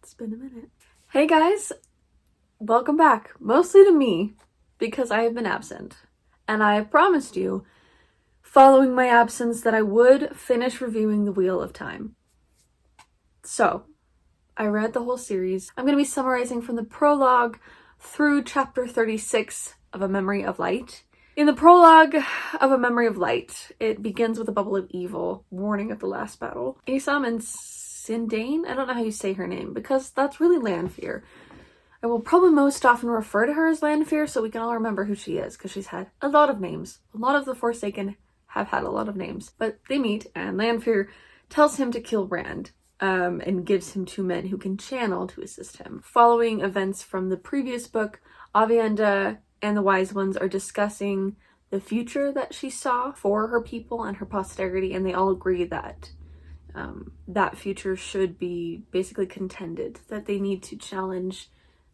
It's been a minute. Hey guys, welcome back. Mostly to me, because I have been absent. And I have promised you, following my absence, that I would finish reviewing The Wheel of Time. So, I read the whole series. I'm going to be summarizing from the prologue through chapter 36 of A Memory of Light. In the prologue of A Memory of Light, it begins with a bubble of evil, warning of the last battle. Asam and Sindane? I don't know how you say her name, because that's really Lanfear. I will probably most often refer to her as Lanfear so we can all remember who she is, because she's had a lot of names. A lot of the Forsaken have had a lot of names. But they meet, and Lanfear tells him to kill Rand, and gives him 2 men who can channel to assist him. Following events from the previous book, Aviendha and the Wise Ones are discussing the future that she saw for her people and her posterity, and they all agree that that future should be basically contended, that they need to challenge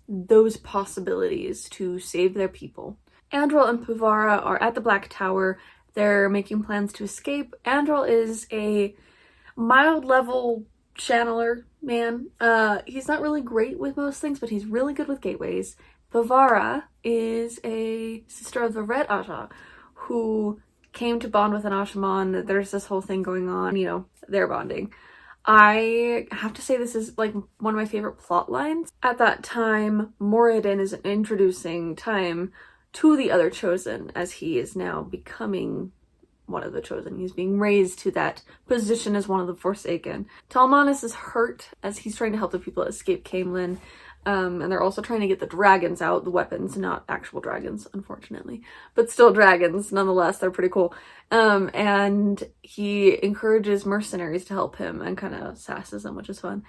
those possibilities to save their people. Andral and Puvara are at the Black Tower. They're making plans to escape. Andral is a mild level channeler man. He's not really great with most things, but he's really good with gateways. Puvara is a sister of the Red Aja who came to bond with an Ashaman. There's this whole thing going on, you know, they're bonding. I have to say this is like one of my favorite plot lines. At that time, Moradin is introducing Time to the other Chosen as he is now becoming one of the Chosen. He's being raised to that position as one of the Forsaken. Talmanis is hurt as he's trying to help the people escape Caemlyn. And they're also trying to get the dragons out, the weapons, not actual dragons, unfortunately, but still dragons, nonetheless. They're pretty cool. And he encourages mercenaries to help him and kind of sasses them, which is fun.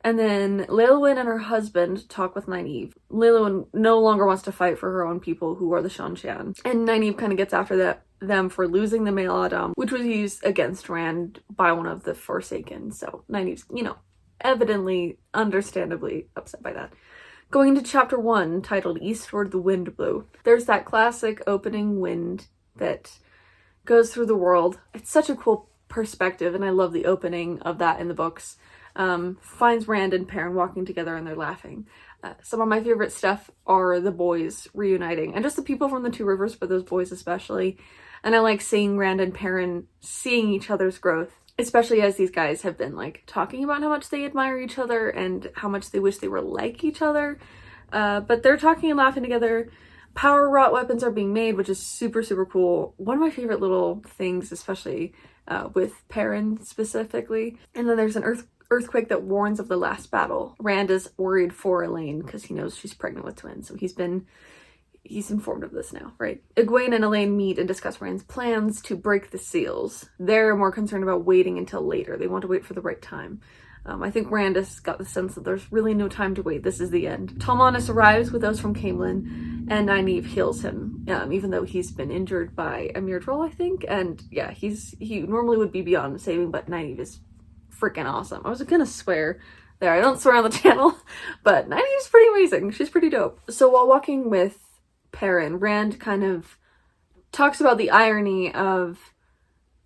And then Leilwyn and her husband talk with Nynaeve. Leilwyn no longer wants to fight for her own people, who are the Shan-Shan. And Nynaeve kind of gets after them for losing the Mail Adam, which was used against Rand by one of the Forsaken. So Nynaeve's, you know, evidently, understandably upset by that. Going into chapter 1, titled Eastward the Wind Blew. There's that classic opening wind that goes through the world. It's such a cool perspective, and I love the opening of that in the books. Finds Rand and Perrin walking together and they're laughing. Some of my favorite stuff are the boys reuniting, and just the people from the 2 rivers, but those boys especially. And I like seeing Rand and Perrin seeing each other's growth, especially as these guys have been like talking about how much they admire each other and how much they wish they were like each other. But they're talking and laughing together. Power wrought weapons are being made, which is super, super cool. One of my favorite little things, especially with Perrin specifically. And then there's an earthquake that warns of the last battle. Rand is worried for Elaine because he knows she's pregnant with twins. So he's informed of this now, right? Egwene and Elaine meet and discuss Rand's plans to break the seals. They're more concerned about waiting until later. They want to wait for the right time. I think Rand has got the sense that there's really no time to wait. This is the end. Talmanis arrives with those from Caemlyn, and Nynaeve heals him, even though he's been injured by a Myrddraal, I think. And yeah, he normally would be beyond saving, but Nynaeve is freaking awesome. I was gonna swear there. I don't swear on the channel, but Nynaeve's pretty amazing. She's pretty dope. So while walking with Perrin, Rand kind of talks about the irony of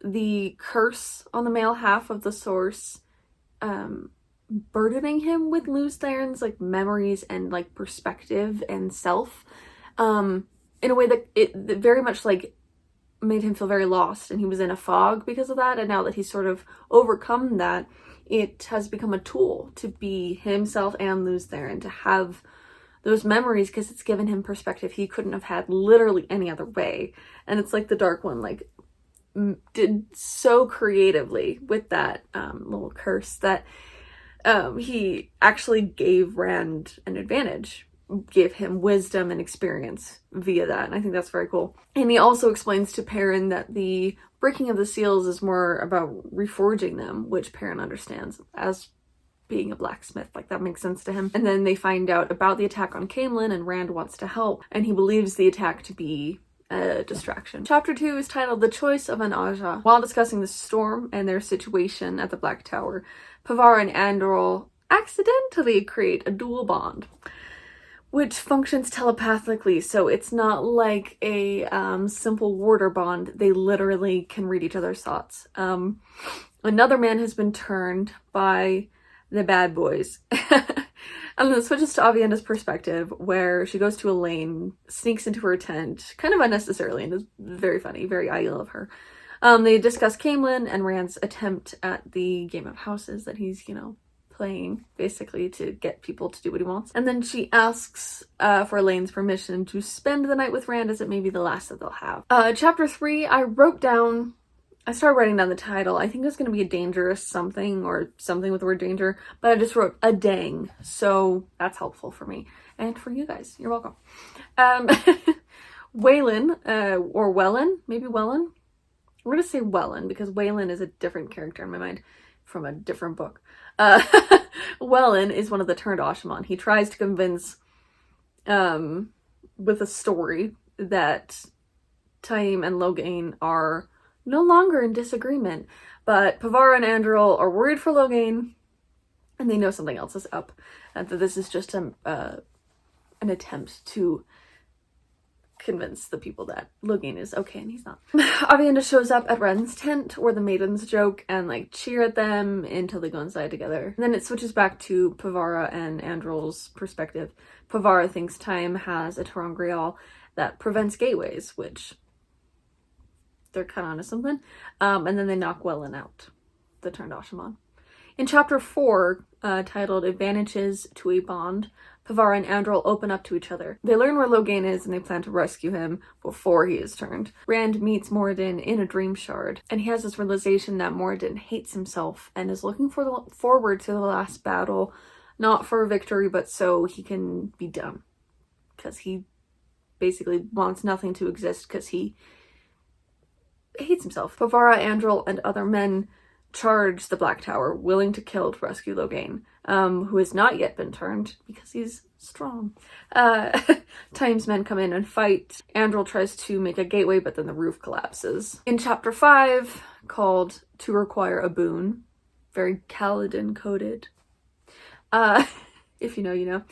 the curse on the male half of the Source burdening him with Lews Therin's like memories and like perspective and self in a way that that very much like made him feel very lost, and he was in a fog because of that. And now that he's sort of overcome that, it has become a tool to be himself and Lews Therin, to have those memories, because it's given him perspective he couldn't have had literally any other way. And it's like the Dark One like did so creatively with that little curse that he actually gave Rand an advantage, gave him wisdom and experience via that, and I think that's very cool. And he also explains to Perrin that the breaking of the seals is more about reforging them, which Perrin understands as being a blacksmith. Like, that makes sense to him. And then they find out about the attack on Caemlyn, and Rand wants to help, and he believes the attack to be a distraction. Chapter 2 is titled The Choice of an Aja. While discussing the storm and their situation at the Black Tower, Puvara and Andral accidentally create a dual bond, which functions telepathically, so it's not like a simple warder bond. They literally can read each other's thoughts. Another man has been turned by the bad boys And then it switches to Avienda's perspective, where she goes to Elaine, sneaks into her tent, kind of unnecessarily, and is very funny, very Aiel of her. They discuss Camelin and Rand's attempt at the game of houses that he's, playing, basically, to get people to do what he wants. And then she asks for Elaine's permission to spend the night with Rand, as it may be the last that they'll have. Chapter 3, I started writing down the title. I think it's going to be a dangerous something, or something with the word danger, but I just wrote a dang, so that's helpful for me. And for you guys. You're welcome. Waylon, or Wellen, maybe Wellen? We're going to say Wellen, because Waylon is a different character in my mind from a different book. Wellen is one of the turned Ashaman. He tries to convince, with a story, that Taim and Logain are no longer in disagreement, but Pavara and Andril are worried for Logain, and they know something else is up, and that this is just an attempt to convince the people that Logain is okay and he's not. Avienda shows up at Ren's tent, where the maidens joke and cheer at them until they go inside together. And then it switches back to Pavara and Andril's perspective. Pavara thinks Taim has a ter'angreal that prevents gateways, which they're kind of onto something. And then they knock Wellen out, the turned Ashaman. In chapter 4, titled Advantages to a Bond, Pavara and Andril open up to each other. They learn where Logain is and they plan to rescue him before he is turned. Rand meets Moradin in a dream shard, and he has this realization that Moradin hates himself and is looking forward to the last battle, not for a victory, but so he can be done. Because he basically wants nothing to exist because he hates himself. Pavara, Andril, and other men charge the Black Tower, willing to kill to rescue Logain, who has not yet been turned because he's strong. Taim's men come in and fight. Andril tries to make a gateway, but then the roof collapses. In chapter 5, called To Require a Boon, very Kaladin coded. If you know, you know.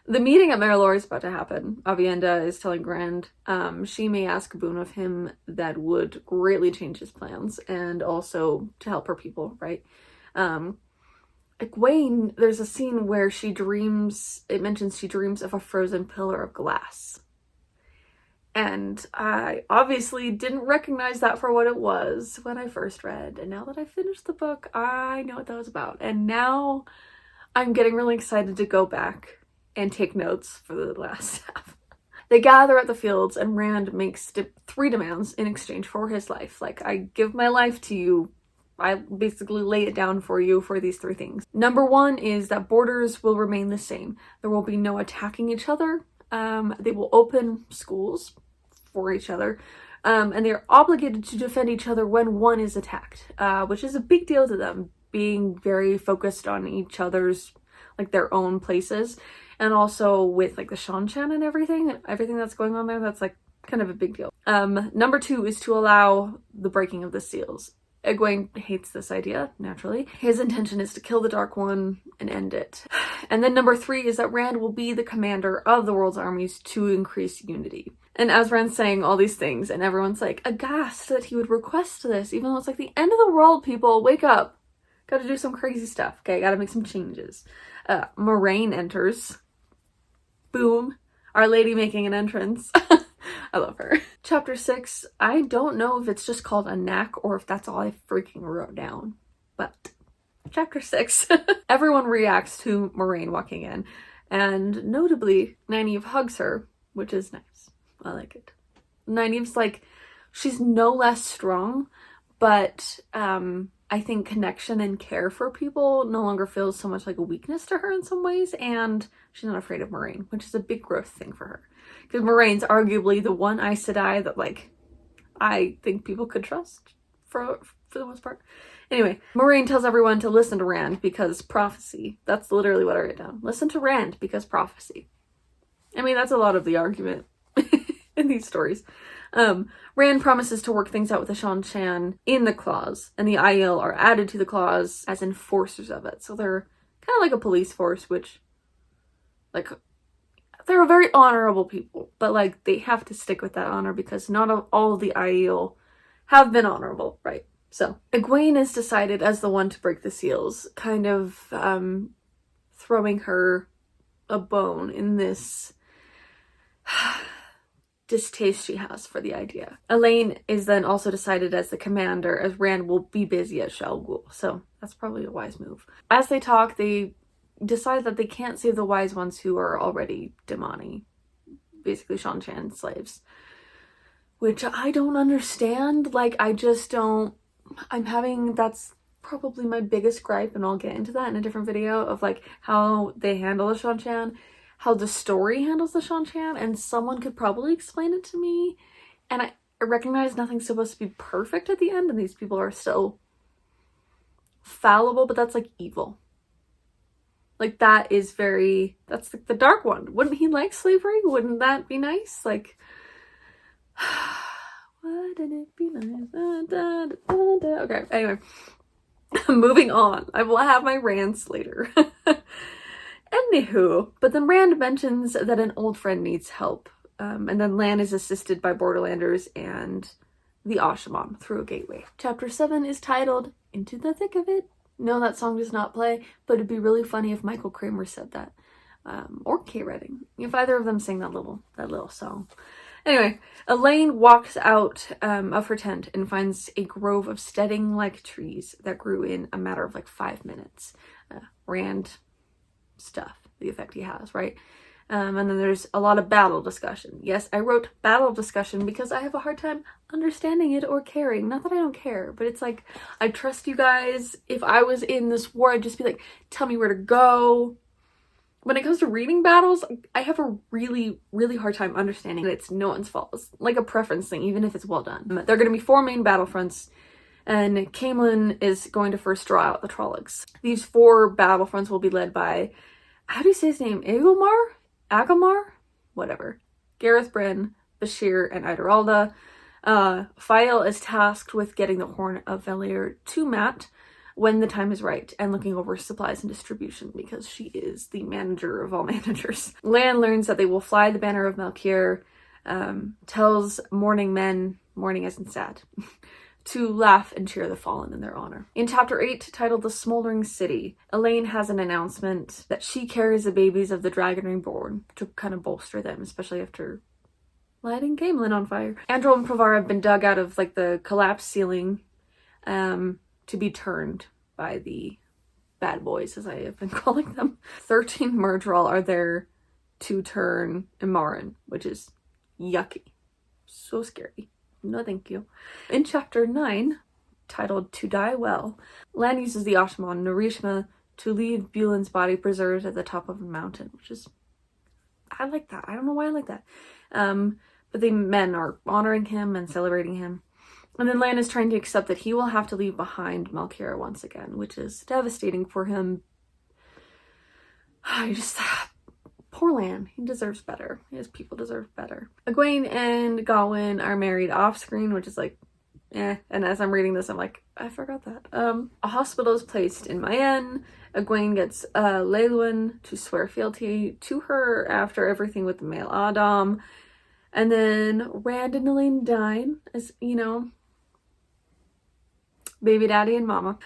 The meeting at Marilor is about to happen. Avienda is telling Rand she may ask a boon of him that would greatly change his plans, and also to help her people, right? Egwene, there's a scene where it mentions she dreams of a frozen pillar of glass. And I obviously didn't recognize that for what it was when I first read. And now that I finished the book, I know what that was about. And now I'm getting really excited to go back and take notes for the last half. They gather at the fields, and Rand makes 3 demands in exchange for his life. I give my life to you. I basically lay it down for you for these 3 things. Number 1 is that borders will remain the same. There will be no attacking each other. They will open schools for each other. And they are obligated to defend each other when one is attacked, which is a big deal to them, being very focused on each other's, their own places. And also with the Shanchan and everything that's going on there, that's kind of a big deal. Number 2 is to allow the breaking of the seals. Egwene hates this idea, naturally. His intention is to kill the Dark One and end it. And then number 3 is that Rand will be the commander of the world's armies to increase unity. And as Rand's saying all these things, and everyone's aghast that he would request this, even though it's the end of the world, people, wake up. Gotta do some crazy stuff, okay? Gotta make some changes. Moraine enters. Boom. Our Lady making an entrance. I love her. Chapter 6, I don't know if it's just called a knack or if that's all I freaking wrote down. But chapter 6, everyone reacts to Moraine walking in. And notably, Nynaeve hugs her, which is nice. I like it. Nynaeve's she's no less strong, but I think connection and care for people no longer feels so much like a weakness to her in some ways, and she's not afraid of Moraine, which is a big growth thing for her. Because Moraine's arguably the one Aes Sedai that, I think people could trust for the most part. Anyway, Moraine tells everyone to listen to Rand because prophecy. That's literally what I wrote down. Listen to Rand because prophecy. I mean, that's a lot of the argument in these stories. Rand promises to work things out with the Shanchan in the claws, and the Aiel are added to the claws as enforcers of it. So they're kind of like a police force, which, they're a very honorable people, but they have to stick with that honor because not all of the Aiel have been honorable, right? So Egwene is decided as the one to break the seals, kind of throwing her a bone in this distaste she has for the idea. Elaine is then also decided as the commander, as Rand will be busy at Shell Ghul, so that's probably a wise move. As they talk, they decide that they can't save the wise ones who are already Damani, basically Shan-Chan slaves, which I don't understand. Like, I just don't. That's probably my biggest gripe, and I'll get into that in a different video, of like how they handle the Shan-Chan, how the story handles the Shan-Chan, and someone could probably explain it to me. And I recognize nothing's supposed to be perfect at the end, and these people are still fallible, but that's like evil. Like, that's like the dark one. Wouldn't he like slavery? Wouldn't that be nice? Like, wouldn't it be nice? Okay, anyway. Moving on. I will have my rants later. Anywho, but then Rand mentions that an old friend needs help. And then Lan is assisted by Borderlanders and the Ashaman through a gateway. Chapter 7 is titled Into the Thick of It. No, that song does not play, but it'd be really funny if Michael Kramer said that. Or Kay Redding. If either of them sing that little song. Anyway, Elaine walks out of her tent and finds a grove of steading-like trees that grew in a matter of like 5 minutes. Rand stuff, the effect he has, right? And then there's a lot of battle discussion. Yes, I wrote battle discussion because I have a hard time understanding it or caring. Not that I don't care, but it's like, I trust you guys. If I was in this war, I'd just be like, tell me where to go. When it comes to reading battles, I have a really, really hard time understanding that it's no one's fault. It's like a preference thing, even if it's well done. There are going to be 4 main battlefronts, and Caemlyn is going to first draw out the Trollocs. These 4 battlefronts will be led by, how do you say his name? Agamar? Whatever. Gareth Bryn, Bashir, and Ideralda. Fael is tasked with getting the Horn of Valir to Mat when the time is right, and looking over supplies and distribution, because she is the manager of all managers. Lan learns that they will fly the banner of Malkier, tells mourning men, mourning as in sad, to laugh and cheer the fallen in their honor. In chapter 8, titled The Smoldering City, Elaine has an announcement that she carries the babies of the Dragon Reborn to kind of bolster them, especially after lighting Caemlyn on fire. Andral and Provar have been dug out of like the collapsed ceiling to be turned by the bad boys, as I have been calling them. 13 Murdral are there to turn Imarin, which is yucky. So scary. No thank you. In chapter 9, titled To Die Well, Lan uses the Ashaman Narishma to leave Bulin's body preserved at the top of a mountain, which is, I like that. I don't know why I like that. But the men are honoring him and celebrating him. And then Lan is trying to accept that he will have to leave behind Malkier once again, which is devastating for him. Poor Lan. He deserves better. His people deserve better. Egwene and Gawain are married off screen, which is like, eh. And as I'm reading this, I'm like, I forgot that. A hospital is placed in Mayenne. Egwene gets Leiluin to swear fealty to her after everything with the male Adam. And then Rand and Elaine dine, as you know, baby daddy and mama.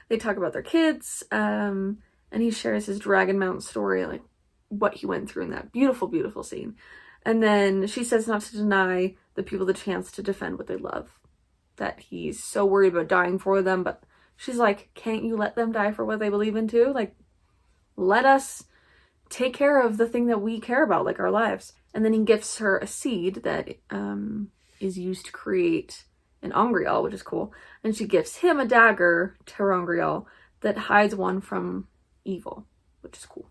They talk about their kids, and he shares his Dragon Mount story, like what he went through in that beautiful, beautiful scene. And then she says not to deny the people the chance to defend what they love, that he's so worried about dying for them, but she's like, can't you let them die for what they believe in too? Like, let us take care of the thing that we care about, like our lives. And then he gifts her a seed that is used to create an Ongrial, which is cool. And she gifts him a dagger, Terongrial, that hides one from evil, which is cool.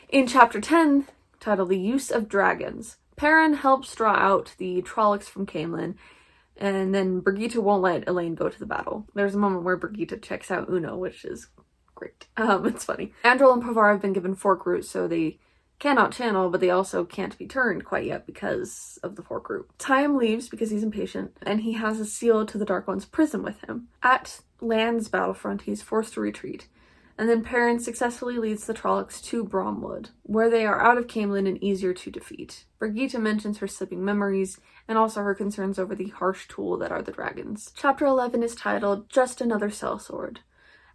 In chapter 10, titled The Use of Dragons, Perrin helps draw out the Trollocs from Caemlyn, and then Brigitte won't let Elaine go to the battle. There's a moment where Brigitte checks out Uno, which is great. It's funny. Andral and Provar have been given fork roots, so they cannot channel, but they also can't be turned quite yet because of the fork root. Time leaves because he's impatient, and he has a seal to the Dark One's prison with him. At Lan's battlefront, he's forced to retreat, and then Perrin successfully leads the Trollocs to Bromwood, where they are out of Caemlyn and easier to defeat. Brigitte mentions her slipping memories, and also her concerns over the harsh tool that are the dragons. Chapter 11 is titled Just Another Sellsword.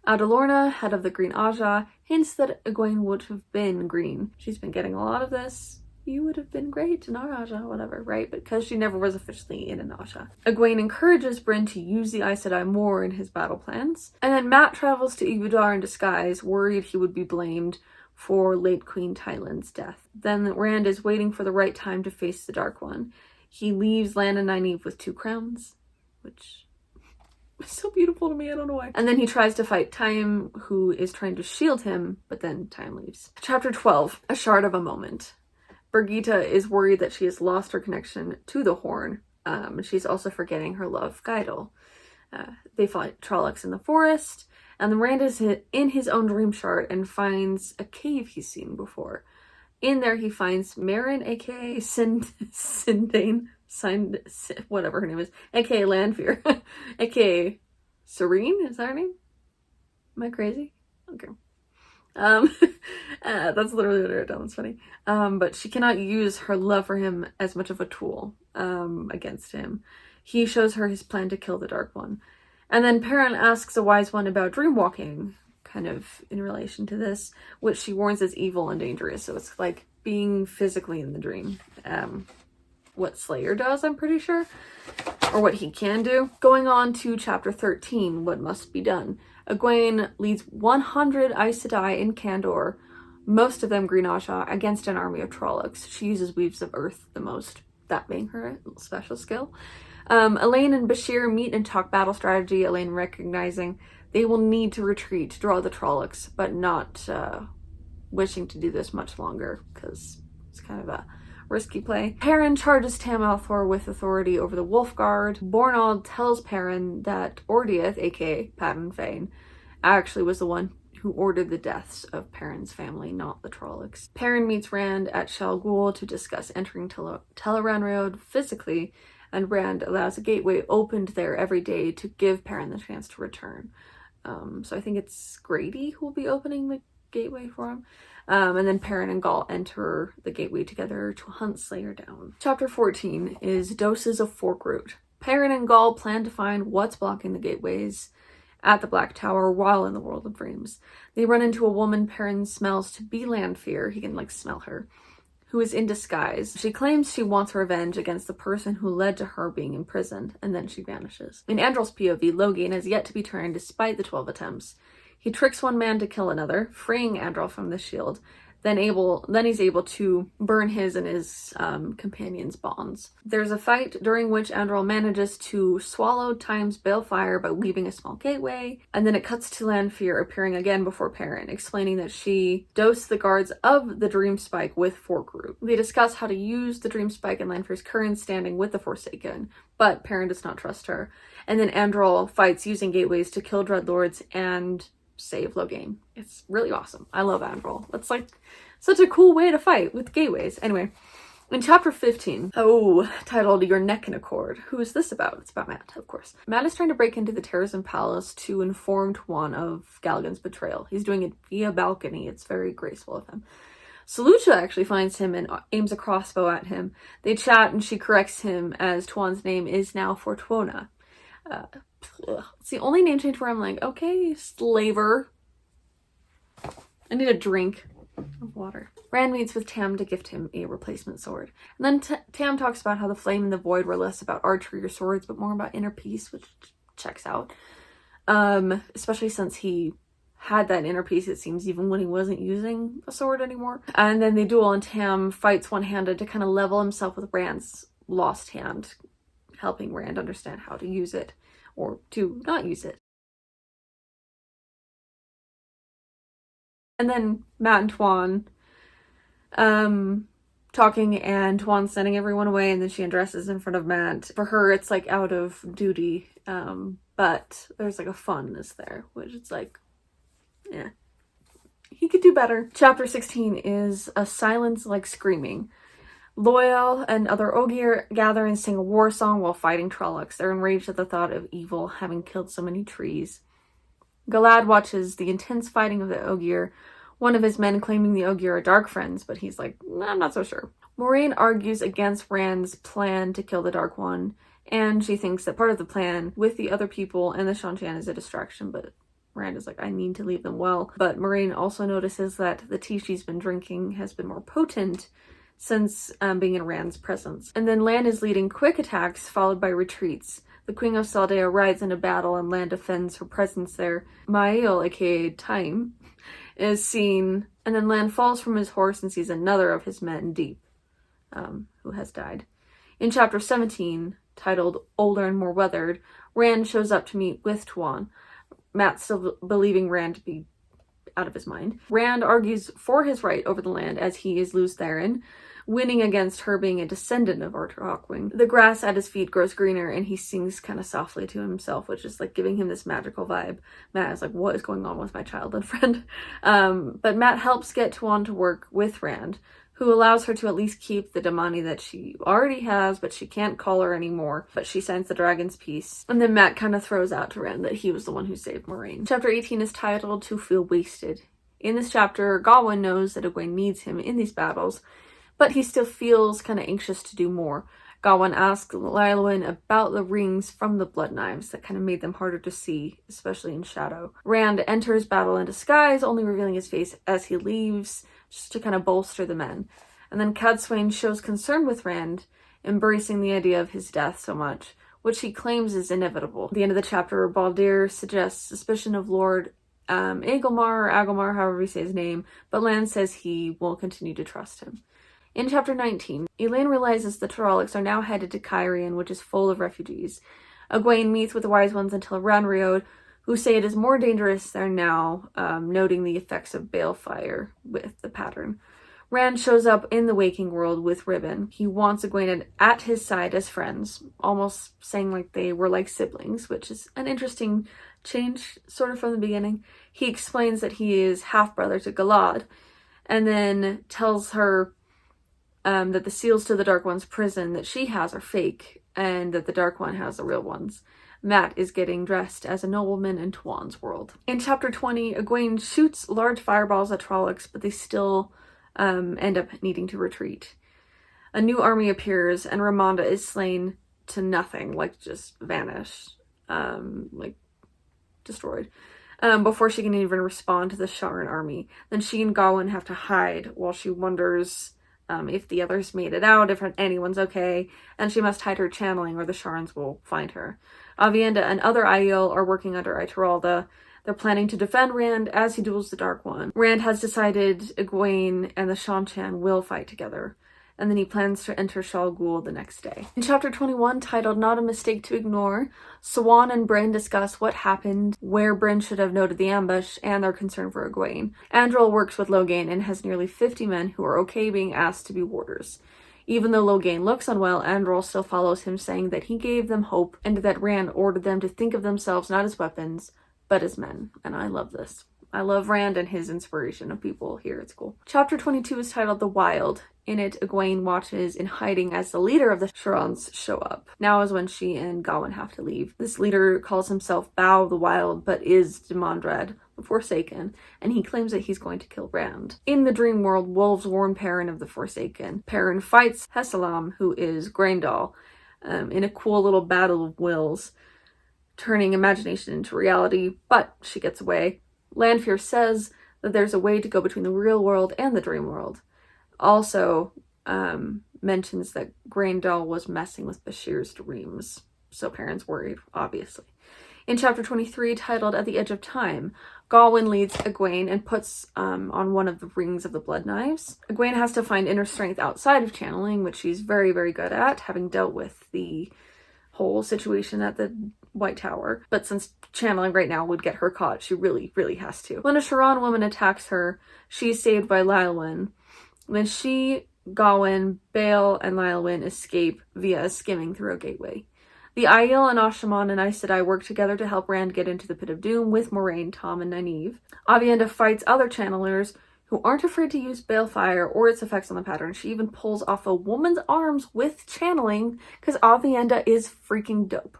Adalorna, head of the Green Aja, hints that Egwene would have been green. She's been getting a lot of this. You would have been great in our Aja, whatever, right? Because she never was officially in an Aja. Egwene encourages Bryn to use the Aes Sedai more in his battle plans. And then Mat travels to Ibudar in disguise, worried he would be blamed for late Queen Tyland's death. Then Rand is waiting for the right time to face the Dark One. He leaves Lan and Nynaeve with 2 crowns, which is so beautiful to me, I don't know why. And then he tries to fight Time, who is trying to shield him, but then Time leaves. Chapter 12, A Shard of a Moment. Birgitta is worried that she has lost her connection to the Horn. She's also forgetting her love, Gaidel. They fight Trollocs in the forest, and then Rand is in his own dream shard and finds a cave he's seen before. In there he finds Meryn, aka Sindane, whatever her name is, aka Lanfear, aka Serene, is that her name? Am I crazy? Okay. That's literally what I wrote down, that's funny. But she cannot use her love for him as much of a tool, against him. He shows her his plan to kill the Dark One. And then Perrin asks a wise one about dreamwalking, kind of in relation to this, which she warns is evil and dangerous. So it's like being physically in the dream. What Slayer does, I'm pretty sure, or what he can do. Going on to chapter 13, What Must Be Done. Egwene leads 100 Aes Sedai in Kandor, most of them Green Aja, against an army of Trollocs. She uses Weaves of Earth the most, that being her special skill. Elaine and Bashir meet and talk battle strategy, Elaine recognizing they will need to retreat to draw the Trollocs, but not wishing to do this much longer, because it's kind of a risky play. Perrin charges Tam Althor with authority over the Wolf Guard. Bornald tells Perrin that Ordeath, aka Padden Fane, actually was the one who ordered the deaths of Perrin's family, not the Trollocs. Perrin meets Rand at Shell Ghul to discuss entering Teleran Road physically, and Rand allows a gateway opened there every day to give Perrin the chance to return. So I think it's Grady who will be opening the gateway for him. And then Perrin and Gaul enter the gateway together to hunt Slayer down. Chapter 14 is Doses of Forkroot. Perrin and Gaul plan to find what's blocking the gateways at the Black Tower while in the World of Dreams. They run into a woman Perrin smells to be Lanfear, he can smell her, who is in disguise. She claims she wants revenge against the person who led to her being imprisoned, and then she vanishes. In Andrel's POV, Logain has yet to be turned despite the 12 attempts. He tricks one man to kill another, freeing Andrel from the shield. Then he's able to burn his and his companion's bonds. There's a fight during which Andrel manages to swallow Time's balefire by weaving a small gateway, and then it cuts to Lanfear appearing again before Perrin, explaining that she dosed the guards of the Dream Spike with Forkroot. They discuss how to use the Dream Spike and Lanfear's current standing with the Forsaken, but Perrin does not trust her. And then Andrel fights using gateways to kill Dreadlords and save Logain. It's really awesome. I love Andrel. That's such a cool way to fight with gateways. Anyway, in chapter 15, titled Your Neck in a Cord. Who is this about? It's about Mat, of course. Mat is trying to break into the Terrazin Palace to inform Tuan of Galgan's betrayal. He's doing it via balcony. It's very graceful of him. Salucha actually finds him and aims a crossbow at him. They chat and she corrects him as Tuan's name is now Fortuona. It's the only name change where I'm like, okay, slaver. I need a drink of water. Rand meets with Tam to gift him a replacement sword. And then Tam talks about how the flame and the void were less about archery or swords, but more about inner peace, which checks out. Especially since he had that inner peace, it seems, even when he wasn't using a sword anymore. And then they duel and Tam fights one-handed to kind of level himself with Rand's lost hand, helping Rand understand how to use it or to not use it. And then Mat and Tuan talking, and Tuan sending everyone away, and then she undresses in front of Mat. For her, it's out of duty, but there's a funness there, which it's yeah, he could do better. Chapter 16 is A Silence Like Screaming. Loyal and other Ogier gather and sing a war song while fighting Trollocs. They're enraged at the thought of evil having killed so many trees. Galad watches the intense fighting of the Ogier, one of his men claiming the Ogier are dark friends, but he's like, nah, I'm not so sure. Moiraine argues against Rand's plan to kill the Dark One, and she thinks that part of the plan with the other people and the Shan-Chan is a distraction, but Rand is like, I need to leave them well. But Moiraine also notices that the tea she's been drinking has been more potent since being in Rand's presence. And then Lan is leading quick attacks followed by retreats. The Queen of Saldea rides into battle and Lan defends her presence there. Mael, aka Time, is seen, and then Lan falls from his horse and sees another of his men, Deep, who has died. In chapter 17, titled Older and More Weathered, Rand shows up to meet with Tuon. Mat still believing Rand to be out of his mind. Rand argues for his right over the land as he is Lews Therin, winning against her being a descendant of Arthur Hawkwing. The grass at his feet grows greener and he sings kind of softly to himself, which is like giving him this magical vibe. Mat is like, what is going on with my childhood friend? But Mat helps get Tuon to work with Rand, who allows her to at least keep the Damani that she already has, but she can't call her anymore. But she signs the Dragon's Peace. And then Mat kind of throws out to Rand that he was the one who saved Moiraine. Chapter 18 is titled To Feel Wasted. In this chapter, Gawain knows that Egwene needs him in these battles, but he still feels kind of anxious to do more. Gawain asks Lylwyn about the rings from the blood knives that kind of made them harder to see, especially in shadow. Rand enters battle in disguise, only revealing his face as he leaves, just to kind of bolster the men. And then Cadsuane shows concern with Rand, embracing the idea of his death so much, which he claims is inevitable. At the end of the chapter, Baldir suggests suspicion of Lord Agelmar, or Agelmar, however you say his name, but Lan says he will continue to trust him. In chapter 19, Elaine realizes the Trollocs are now headed to Cairhien, which is full of refugees. Egwene meets with the Wise Ones until Ranriod, who say it is more dangerous there now, noting the effects of balefire with the pattern. Rand shows up in the waking world with Ribbon. He wants Egwene at his side as friends, almost saying like they were like siblings, which is an interesting change sort of from the beginning. He explains that he is half-brother to Galad, and then tells her that the seals to the Dark One's prison that she has are fake, and that the Dark One has the real ones. Mat is getting dressed as a nobleman in Tuon's world. In chapter 20, Egwene shoots large fireballs at Trollocs, but they still end up needing to retreat. A new army appears, and Ramonda is slain to nothing, like just vanished, like destroyed, before she can even respond to the Sharn army. Then she and Gawain have to hide while she wonders if the others made it out, if anyone's okay, and she must hide her channeling or the Sharns will find her. Avienda and other Aiel are working under Ituralda. They're planning to defend Rand as he duels the Dark One. Rand has decided Egwene and the Shan-Chan will fight together, and then he plans to enter Shal Ghul the next day. In chapter 21, titled Not a Mistake to Ignore, Siuan and Bryn discuss what happened, where Bryn should have noted the ambush, and their concern for Egwene. Andral works with Logain and has nearly 50 men who are okay being asked to be warders. Even though Logain looks unwell, Andral still follows him, saying that he gave them hope and that Rand ordered them to think of themselves not as weapons, but as men. And I love this. I love Rand and his inspiration of people here at school. Chapter 22 is titled The Wild. In it, Egwene watches in hiding as the leader of the Sharons show up. Now is when she and Gawain have to leave. This leader calls himself Bao the Wild, but is Demandred, the Forsaken, and he claims that he's going to kill Rand. In the dream world, wolves warn Perrin of the Forsaken. Perrin fights Hessalam, who is Graendal, in a cool little battle of wills, turning imagination into reality, but she gets away. Lanfear says that there's a way to go between the real world and the dream world. Also mentions that Graendal was messing with Bashir's dreams, so Perrin's worried, obviously. In chapter 23, titled At the Edge of Time, Gawain leads Egwene and puts on one of the rings of the blood knives. Egwene has to find inner strength outside of channeling, which she's very, very good at, having dealt with the whole situation at the White Tower. But since channeling right now would get her caught, she really, really has to. When a Sharon woman attacks her, she's saved by Lylwyn. Then she, Gawain, Bale, and Lylwyn escape via skimming through a gateway. The Aiel and Ashaman and Aes Sedai work together to help Rand get into the Pit of Doom with Moiraine, Tom, and Nynaeve. Avienda fights other channelers who aren't afraid to use balefire or its effects on the pattern. She even pulls off a woman's arms with channeling because Avienda is freaking dope.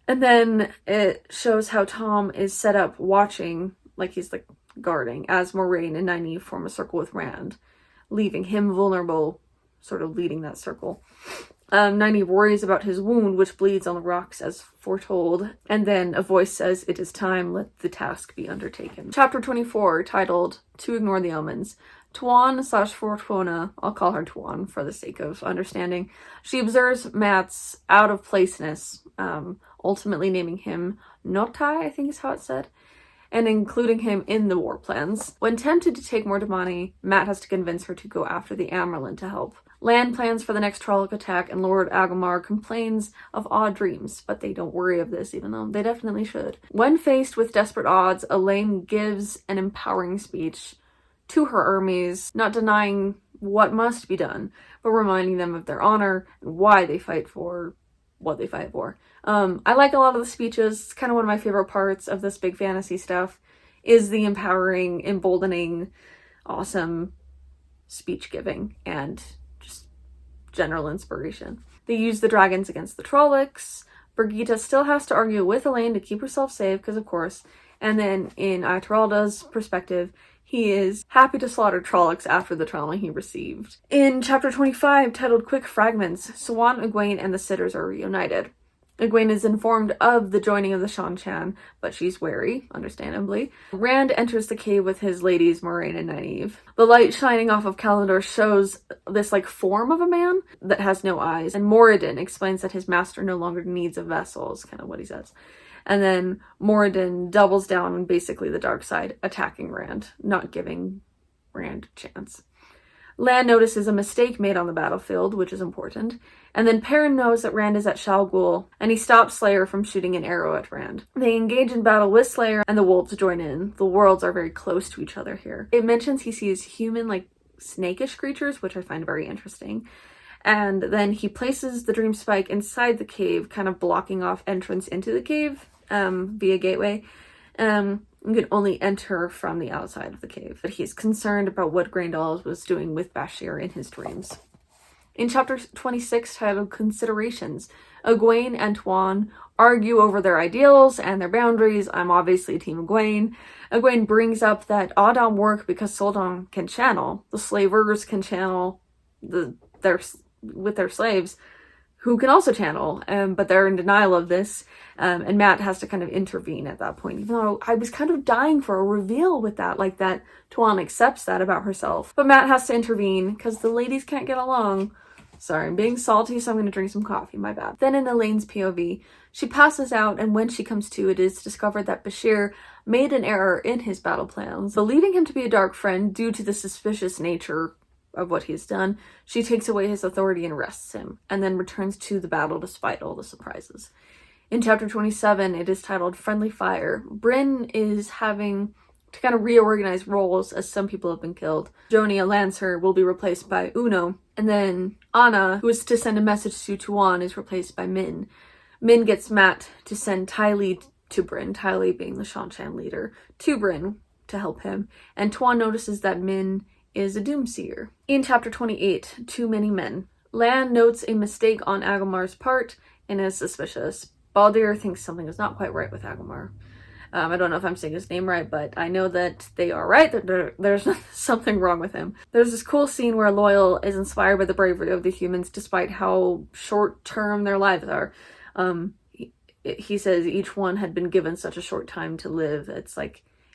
And then it shows how Tom is set up watching, like he's like guarding, as Moiraine and Nynaeve form a circle with Rand, leaving him vulnerable, sort of leading that circle. Nynaeve worries about his wound, which bleeds on the rocks as foretold. And then a voice says, "It is time, let the task be undertaken." Chapter 24, titled To Ignore the Omens. Tuan/Fortuna, I'll call her Tuan for the sake of understanding. She observes Mat's out-of-placeness, ultimately naming him Notai, I think is how it's said, and including him in the war plans. When tempted to take Mordamani, Mat has to convince her to go after the Amyrlin to help. Lan plans for the next Trolloc attack, and Lord Agamar complains of odd dreams, but they don't worry of this, even though they definitely should. When faced with desperate odds, Elaine gives an empowering speech to her Hermes, not denying what must be done, but reminding them of their honor and why they fight for what they fight for. I like a lot of the speeches. It's kind of one of my favorite parts of this big fantasy stuff, is the empowering, emboldening, awesome speech giving and just general inspiration. They use the dragons against the Trollocs. Birgitte still has to argue with Elaine to keep herself safe, because of course. And then in Aeteralda's perspective, he is happy to slaughter Trollocs after the trauma he received. In chapter 25, titled Quick Fragments, Siuan, Egwene, and the Sitters are reunited. Egwene is informed of the joining of the Shan-Chan, but she's wary, understandably. Rand enters the cave with his ladies, Moiraine and Nynaeve. The light shining off of Callandor shows this, form of a man that has no eyes, and Moradin explains that his master no longer needs a vessel, is kind of what he says. And then Moradin doubles down on basically the dark side, attacking Rand, not giving Rand a chance. Lan notices a mistake made on the battlefield, which is important, and then Perrin knows that Rand is at Shal Ghul, and he stops Slayer from shooting an arrow at Rand. They engage in battle with Slayer, and the wolves join in. The worlds are very close to each other here. It mentions he sees human, snakish creatures, which I find very interesting. And then he places the dream spike inside the cave, kind of blocking off entrance into the cave via gateway. You can only enter from the outside of the cave. But he's concerned about what Graendal was doing with Bashir in his dreams. In chapter 26, titled Considerations, Egwene and Tuan argue over their ideals and their boundaries. I'm obviously Team Egwene. Egwene brings up that Audam work because Sul'dam can channel. The slavers can channel with their slaves, who can also channel, but they're in denial of this, and Mat has to kind of intervene at that point, even though I was kind of dying for a reveal with that, that Tuan accepts that about herself. But Mat has to intervene, because the ladies can't get along. Sorry, I'm being salty, so I'm going to drink some coffee, my bad. Then in Elaine's POV, she passes out, and when she comes to, it is discovered that Bashir made an error in his battle plans. Believing him to be a dark friend due to the suspicious nature of what he's done, she takes away his authority and arrests him, and then returns to the battle despite all the surprises. In chapter 27, it is titled Friendly Fire. Bryn is having to kind of reorganize roles as some people have been killed. Joni, a lancer, will be replaced by Uno, and then Anna, who is to send a message to Tuan, is replaced by Min. Min gets Mat to send Tylee to Bryn, Tylee being the Shan-Chan leader, to Bryn to help him, and Tuan notices that Min is a doomseer. In chapter 28, Too Many Men, Lan notes a mistake on Agamar's part and is suspicious. Baldir thinks something is not quite right with Agamar. I don't know if I'm saying his name right, but I know that they are right, that there's something wrong with him. There's this cool scene where Loyal is inspired by the bravery of the humans despite how short-term their lives are. He says each one had been given such a short time to live. It's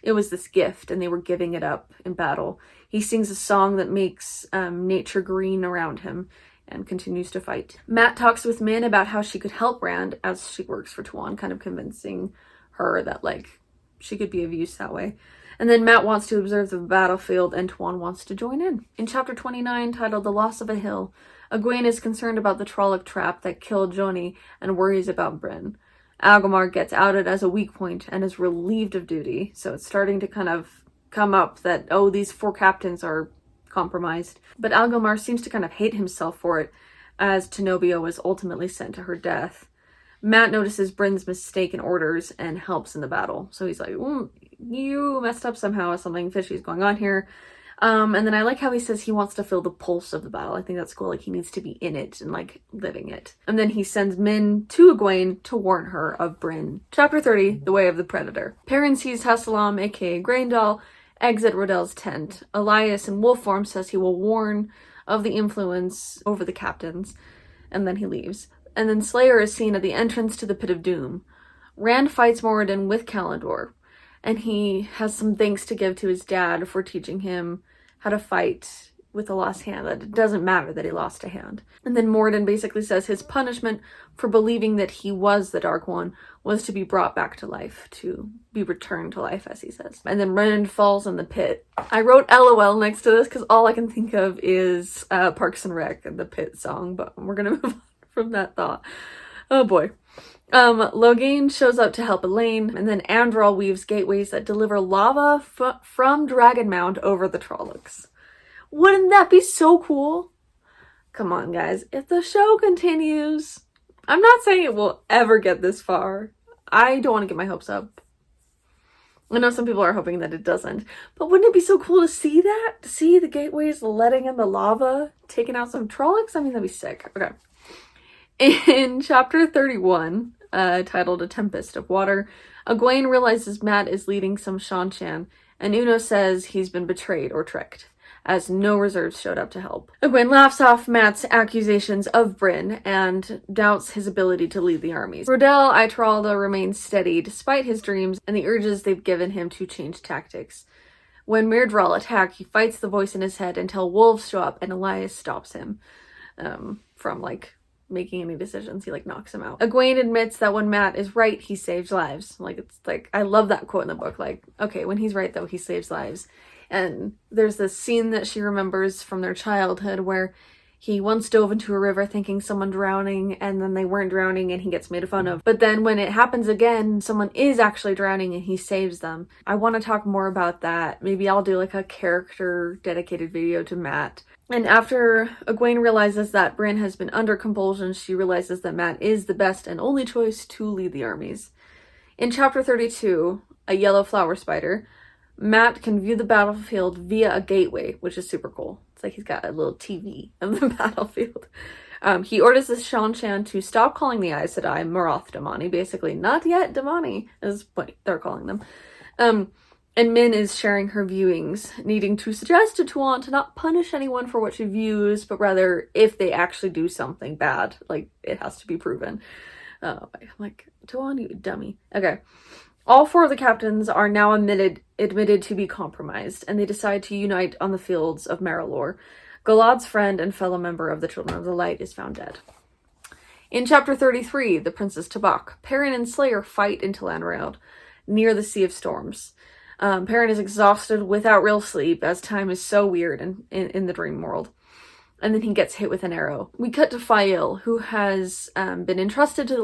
it was this gift and they were giving it up in battle. He sings a song that makes nature green around him and continues to fight. Mat talks with Min about how she could help Rand as she works for Tuan, kind of convincing her that she could be of use that way. And then Mat wants to observe the battlefield and Tuan wants to join in. In chapter 29, titled The Loss of a Hill, Egwene is concerned about the Trolloc trap that killed Joni and worries about Bryn. Agamar gets outed as a weak point and is relieved of duty, so it's starting to kind of come up that, oh, these 4 captains are compromised. But Agamar seems to kind of hate himself for it, as Tenobio was ultimately sent to her death. Mat notices Bryn's mistaken orders and helps in the battle, so he's like, you messed up somehow, something fishy is going on here. And then I like how he says he wants to feel the pulse of the battle. I think that's cool. He needs to be in it and living it. And then he sends Min to Egwene to warn her of Bryn. Chapter 30, The Way of the Predator. Perrin sees Hassalam, aka Graendal, exit Rodell's tent. Elias in wolf form says he will warn of the influence over the captains. and then he leaves. And then Slayer is seen at the entrance to the Pit of Doom. Rand fights Moradin with Callandor, and he has some thanks to give to his dad for teaching him how to fight with a lost hand, that it doesn't matter that he lost a hand. And then Moradin basically says his punishment for believing that he was the Dark One was to be brought back to life, to be returned to life, as he says. And then Rand falls in the pit. I wrote LOL next to this because all I can think of is Parks and Rec and the Pit song, but we're gonna move on from that thought. Oh boy. Logain shows up to help Elaine, and then Andral weaves gateways that deliver lava from Dragonmount over the Trollocs. Wouldn't that be so cool? Come on, guys. If the show continues, I'm not saying it will ever get this far. I don't want to get my hopes up. I know some people are hoping that it doesn't, but wouldn't it be so cool to see that? To see the gateways letting in the lava, taking out some Trollocs? I mean, that'd be sick. Okay. In chapter 31, titled A Tempest of Water, Egwene realizes Mat is leading some Shan-Chan, and Uno says he's been betrayed or tricked, as no reserves showed up to help. Egwene laughs off Mat's accusations of Bryn and doubts his ability to lead the armies. Rodel Itralda remains steady despite his dreams and the urges they've given him to change tactics. When Myrddraal attack, he fights the voice in his head until wolves show up and Elias stops him from, making any decisions. He knocks him out. Egwene admits that when Mat is right, he saves lives. I love that quote in the book. Okay, when he's right though, he saves lives. And there's this scene that she remembers from their childhood where he once dove into a river thinking someone drowning, and then they weren't drowning and he gets made fun of. But then when it happens again, someone is actually drowning and he saves them. I want to talk more about that. Maybe I'll do a character dedicated video to Mat. And after Egwene realizes that Bryn has been under compulsion, she realizes that Mat is the best and only choice to lead the armies. In chapter 32, A Yellow Flower Spider, Mat can view the battlefield via a gateway, which is super cool. It's he's got a little TV of the battlefield. He orders the Shan-Chan to stop calling the Aes Sedai Marath Damani, basically not yet Damani is what they're calling them. And Min is sharing her viewings, needing to suggest to Tuon to not punish anyone for what she views, but rather if they actually do something bad, it has to be proven. I'm Tuon, you dummy. Okay. All four of the captains are now admitted to be compromised, and they decide to unite on the fields of Maralor. Galad's friend and fellow member of the Children of the Light is found dead. In chapter 33, The Princess Tabak, Perrin and Slayer fight in Telanraud, near the Sea of Storms. Perrin is exhausted without real sleep, as time is so weird in the dream world. And then he gets hit with an arrow. We cut to Fael, who has been entrusted to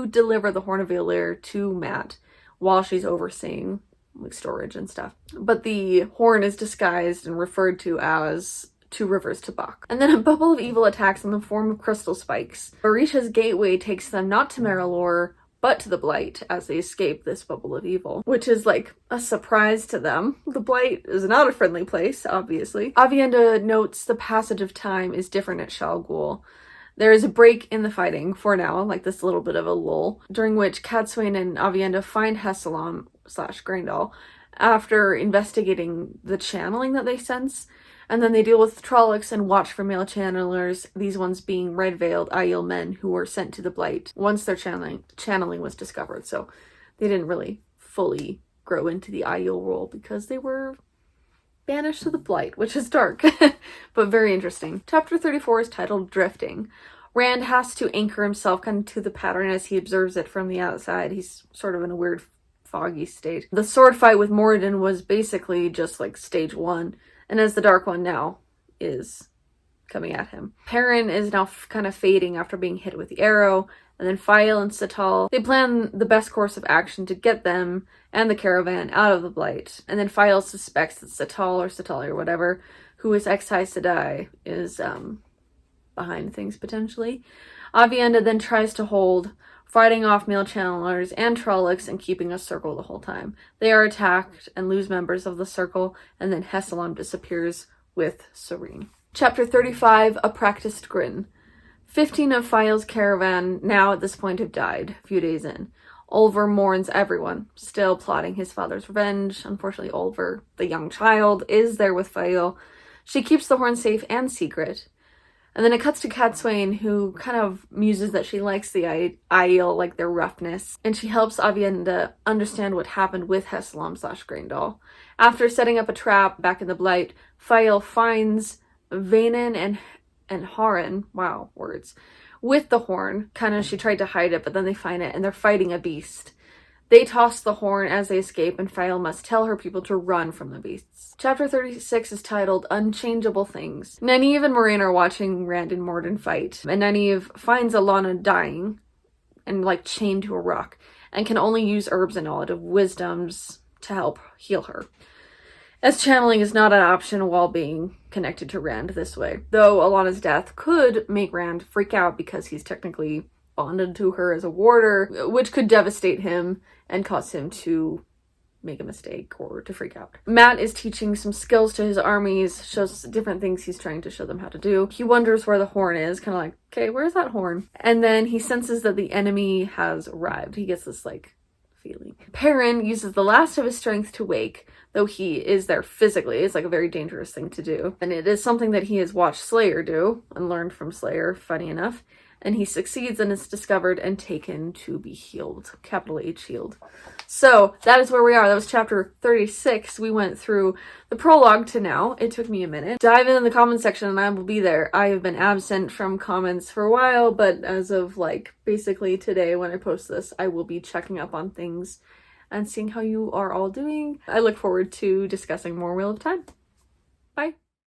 deliver the Horn of Valir to Mat while she's overseeing storage and stuff. But the horn is disguised and referred to as Two Rivers Tabak. And then a bubble of evil attacks in the form of crystal spikes. Orisha's gateway takes them not to Maralor, but to the Blight as they escape this bubble of evil, which is a surprise to them. The Blight is not a friendly place, obviously. Aviendha notes the passage of time is different at Shal Ghul. There is a break in the fighting, for now, this little bit of a lull, during which Cadsuane and Aviendha find Hessalam/Grendel after investigating the channeling that they sense, and then they deal with Trollocs and watch for male channelers, these ones being red-veiled Aiel men who were sent to the Blight once their channeling was discovered, so they didn't really fully grow into the Aiel role because they were banished to the Blight, which is dark, but very interesting. Chapter 34 is titled Drifting. Rand has to anchor himself to the pattern as he observes it from the outside. He's sort of in a weird foggy state. The sword fight with Moradin was basically just stage 1, and as the Dark One now is coming at him. Perrin is now kind of fading after being hit with the arrow, and then Fael and Satal, they plan the best course of action to get them and the caravan out of the Blight. And then Fael suspects that Satali or whatever, who is ex-Aes Sedai, is behind things potentially. Aviendha then tries to hold, fighting off male channelers and Trollocs and keeping a circle the whole time. They are attacked and lose members of the circle, and then Hessalam disappears with Serene. Chapter 35, A Practiced Grin. 15 of Fael's caravan now at this point have died, a few days in. Olver mourns everyone, still plotting his father's revenge. Unfortunately, Olver, the young child, is there with Fael. She keeps the horn safe and secret. And then it cuts to Cadsuane, who kind of muses that she likes the Aiel, like their roughness, and she helps Aviendha understand what happened with Hessalam/Graendal. After setting up a trap back in the Blight, Fael finds Vanin and Haran, wow, words, with the horn. Kind of, she tried to hide it, but then they find it, and they're fighting a beast. They toss the horn as they escape, and Fael must tell her people to run from the beasts. Chapter 36 is titled Unchangeable Things. Nynaeve and Moraine are watching Rand and Morden fight, and Nynaeve finds Alana dying and like chained to a rock, and can only use herbs and knowledge of wisdoms to help heal her, as channeling is not an option while being connected to Rand this way. Though Alana's death could make Rand freak out because he's technically bonded to her as a warder, which could devastate him and cause him to make a mistake or to freak out. Mat is teaching some skills to his armies, shows different things he's trying to show them how to do. He wonders where the horn is, kind of like, okay, where's that horn? And then he senses that the enemy has arrived. He gets this like feeling. Perrin uses the last of his strength to wake, though he is there physically. It's like a very dangerous thing to do. And it is something that he has watched Slayer do and learned from Slayer, funny enough. And he succeeds and is discovered and taken to be healed. Capital H healed. So that is where we are. That was chapter 36. We went through the prologue to now. It took me a minute. Dive in the comment section and I will be there. I have been absent from comments for a while, but as of like basically today when I post this, I will be checking up on things and seeing how you are all doing. I look forward to discussing more Wheel of Time. Bye.